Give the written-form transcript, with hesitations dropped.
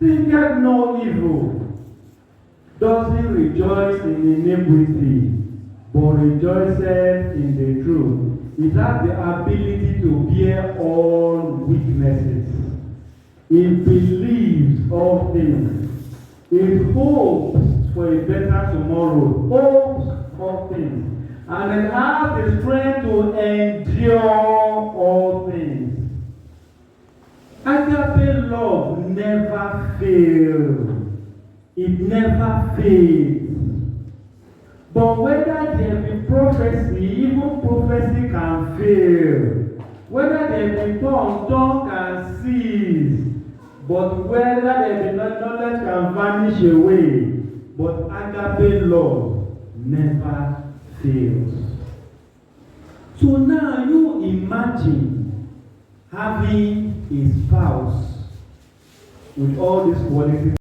thinketh no evil, doesn't rejoice in iniquity, but rejoiceth in the truth. It has the ability to bear all weaknesses. It believes all things. It hopes for a better tomorrow. Hopes all things. And it has the strength to endure all things. Agape love never fails. It never fails. But whether there be prophecy, even prophecy can fail. Whether there be tongue can cease. But whether there be knowledge can vanish away. But agape love never fails. So now you imagine having a spouse with all these qualities.